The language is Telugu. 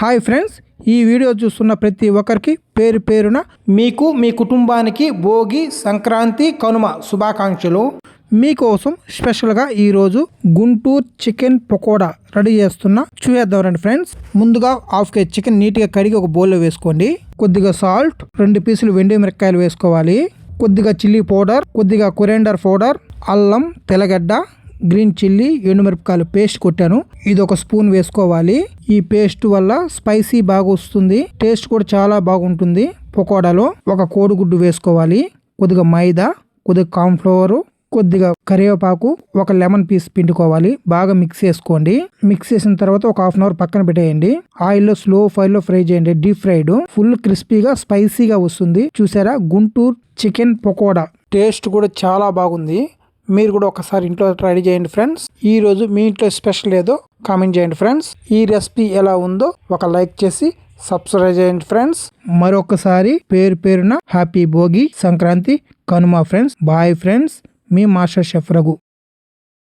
హాయ్ ఫ్రెండ్స్, ఈ వీడియో చూస్తున్న ప్రతి ఒక్కరికి పేరు పేరున మీకు మీ కుటుంబానికి భోగి, సంక్రాంతి, కనుమ శుభాకాంక్షలు. మీకోసం స్పెషల్గా ఈరోజు గుంటూరు చికెన్ పకోడా రెడీ చూసేద్దాం రండి ఫ్రెండ్స్. ముందుగా హాఫ్ కేజీ చికెన్ నీట్గా కడిగి ఒక బౌల్లో వేసుకోండి. కొద్దిగా సాల్ట్, 2 పీసులు వెండి మిరపకాయలు వేసుకోవాలి. కొద్దిగా చిల్లీ పౌడర్, కొద్దిగా కొరియాండర్ పౌడర్, అల్లం, తెల్లగడ్డ, గ్రీన్ చిల్లీ, ఎండుమిరపకాయలు పేస్ట్ కొట్టాను. ఇది ఒక స్పూన్ వేసుకోవాలి. ఈ పేస్ట్ వల్ల స్పైసీ బాగా వస్తుంది, టేస్ట్ కూడా చాలా బాగుంటుంది. పకోడాలో ఒక కోడిగుడ్డు వేసుకోవాలి. కొద్దిగా మైదా, కొద్దిగా కార్న్ ఫ్లవర్, కొద్దిగా కరివేపాకు, ఒక లెమన్ పీస్ పిండుకోవాలి. బాగా మిక్స్ చేసుకోండి. మిక్స్ చేసిన తర్వాత ఒక హాఫ్ అన్ అవర్ పక్కన పెట్టేయండి. ఆయిల్లో స్లో ఫైర్ లో ఫ్రై చేయండి. డీప్ ఫ్రైడ్ ఫుల్ క్రిస్పీగా స్పైసీగా వస్తుంది. చూసారా, గుంటూరు చికెన్ పకోడా టేస్ట్ కూడా చాలా బాగుంది. మీరు కూడా ఒకసారి ఇంట్లో ట్రై చేయండి ఫ్రెండ్స్. ఈ రోజు మీ ఇంట్లో స్పెషల్ ఏదో కామెంట్ చేయండి ఫ్రెండ్స్. ఈ రెసిపీ ఎలా ఉందో ఒక లైక్ చేసి సబ్స్క్రైబ్ చేయండి ఫ్రెండ్స్. మరొకసారి పేరు పేరున happy Bhogi, Sankranti, Kanuma friends. Bye friends. మీ మాస్టర్ షెఫ్ రఘు.